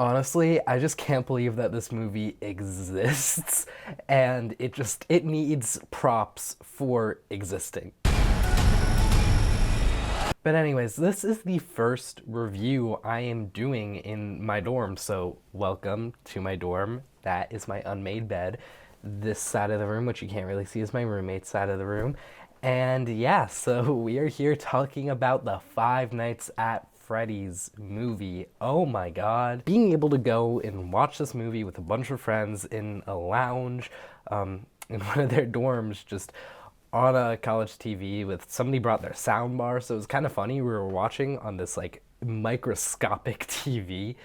Honestly, I just can't believe that this movie exists and it needs props for existing. But anyways, this is the first review I am doing in my dorm, so welcome to my dorm. That is my unmade bed. This side of the room, which you can't really see, is my roommate's side of the room. And yeah, so we are here talking about the Five Nights at Freddy's movie. Oh my god. Being able to go and watch this movie with a bunch of friends in a lounge, in one of their dorms, just on a college TV with somebody brought their sound bar, so it was kind of funny. We were watching on this like microscopic TV,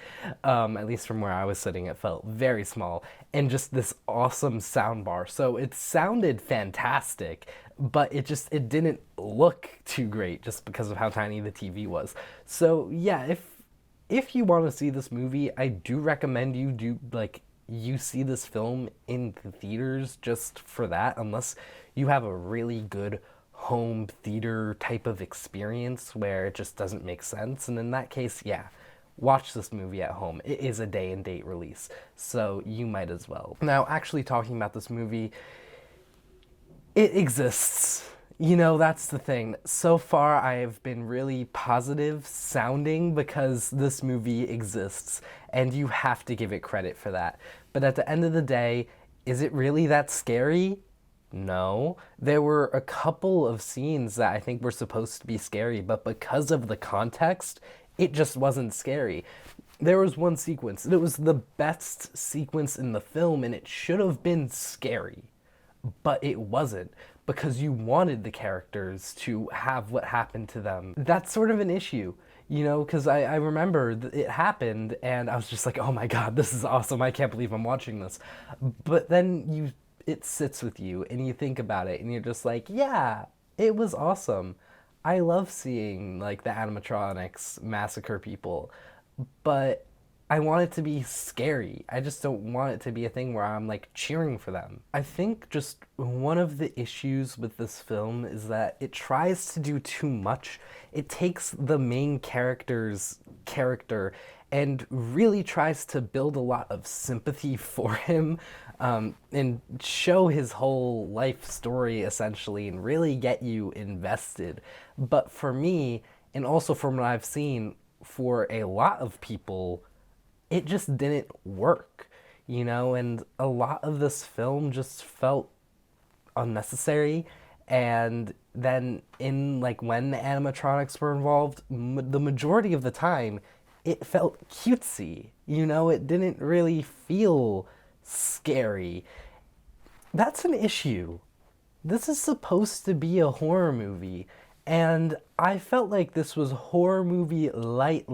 at least from where I was sitting, it felt very small, and just this awesome sound bar. So it sounded fantastic, but it didn't look too great just because of how tiny the TV was. So yeah, if you want to see this movie, I do recommend you see this film in theaters just for that, unless you have a really good home theater type of experience where it just doesn't make sense. And in that case, yeah, watch this movie at home. It is a day and date release, so you might as well. Now, actually talking about this movie, it exists. You know, that's the thing. So far, I have been really positive sounding because this movie exists, and you have to give it credit for that. But at the end of the day, is it really that scary? No. There were a couple of scenes that I think were supposed to be scary, but because of the context, it just wasn't scary. There was one sequence, and it was the best sequence in the film, and it should have been scary, but it wasn't, because you wanted the characters to have what happened to them. That's sort of an issue, you know, because I remember it happened and I was just like, oh my god, this is awesome, I can't believe I'm watching this. But then it sits with you and you think about it and you're just like, yeah, it was awesome. I love seeing like the animatronics massacre people, but I want it to be scary. I just don't want it to be a thing where I'm like cheering for them. I think just one of the issues with this film is that it tries to do too much. It takes the main character's character and really tries to build a lot of sympathy for him, and show his whole life story essentially and really get you invested. But for me, and also from what I've seen, for a lot of people, it just didn't work, you know, and a lot of this film just felt unnecessary. And then in like when the animatronics were involved, the majority of the time it felt cutesy, you know, it didn't really feel scary. That's an issue. This is supposed to be a horror movie, and I felt like this was horror movie light.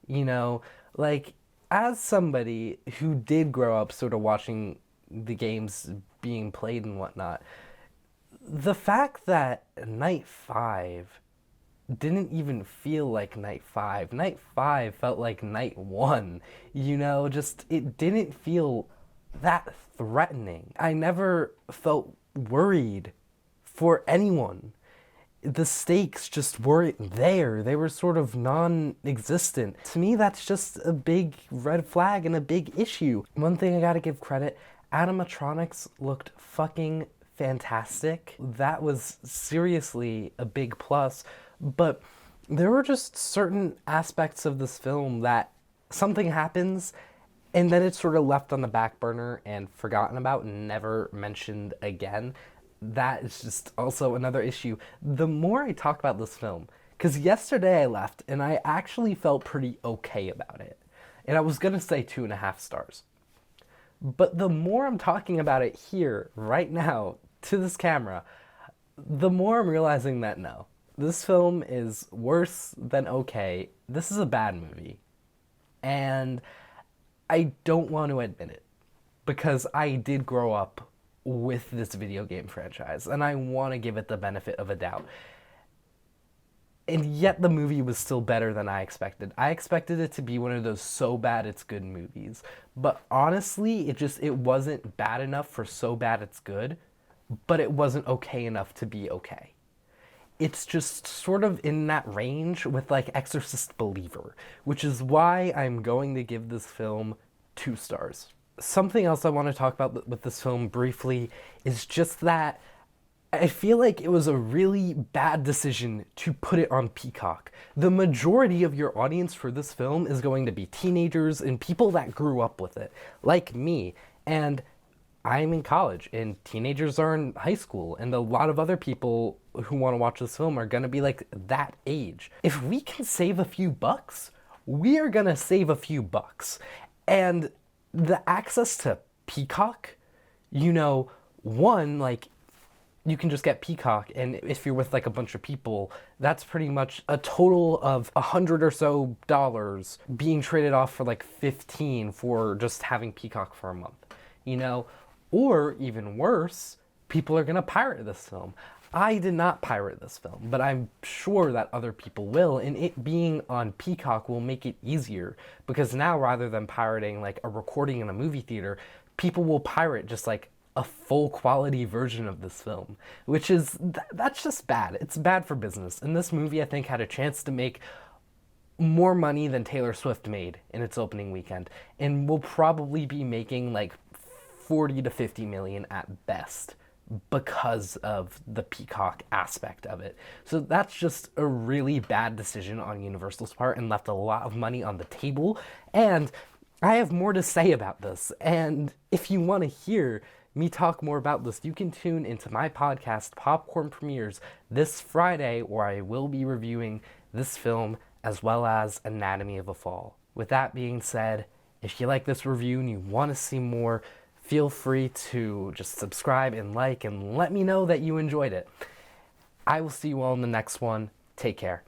You know, like, as somebody who did grow up sort of watching the games being played and whatnot, the fact that Night 5 didn't even feel like Night 5. Night 5 felt like Night 1. You know, just, it didn't feel that threatening. I never felt worried for anyone. The stakes just weren't there. They were sort of non-existent. To me, that's just a big red flag and a big issue. One thing I gotta give credit, animatronics looked fucking fantastic. That was seriously a big plus, but there were just certain aspects of this film that something happens and then it's sort of left on the back burner and forgotten about and never mentioned again. That is just also another issue. The more I talk about this film, because yesterday I left and I actually felt pretty okay about it. And I was gonna say 2.5 stars. But the more I'm talking about it here, right now, to this camera, the more I'm realizing that no. This film is worse than okay. This is a bad movie. And I don't want to admit it, because I did grow up with this video game franchise, and I want to give it the benefit of a doubt. And yet the movie was still better than I expected. I expected it to be one of those so bad it's good movies. But honestly, it wasn't bad enough for so bad it's good, but it wasn't okay enough to be okay. it's just sort of in that range with like Exorcist Believer, which is why I'm going to give this film 2 stars. Something else I want to talk about with this film briefly is just that I feel like it was a really bad decision to put it on Peacock. The majority of your audience for this film is going to be teenagers and people that grew up with it, like me. And I'm in college, and teenagers are in high school, and a lot of other people who want to watch this film are going to be like that age. If we can save a few bucks, we are going to save a few bucks. And the access to Peacock, one, like, you can just get Peacock, and if you're with like a bunch of people, that's pretty much a total of $100 or so being traded off for like 15 for just having Peacock for a month, Or even worse, people are gonna pirate this film. I did not pirate this film, but I'm sure that other people will, and it being on Peacock will make it easier because now rather than pirating like a recording in a movie theater, people will pirate just like a full quality version of this film, which is that's just bad. It's bad for business. And this movie I think had a chance to make more money than Taylor Swift made in its opening weekend, and will probably be making like 40 to 50 million at best because of the Peacock aspect of it. So that's just a really bad decision on Universal's part and left a lot of money on the table. And I have more to say about this. And if you want to hear me talk more about this, you can tune into my podcast, Popcorn Premieres, this Friday, where I will be reviewing this film as well as Anatomy of a Fall. With that being said, if you like this review and you want to see more, feel free to just subscribe and like and let me know that you enjoyed it. I will see you all in the next one. Take care.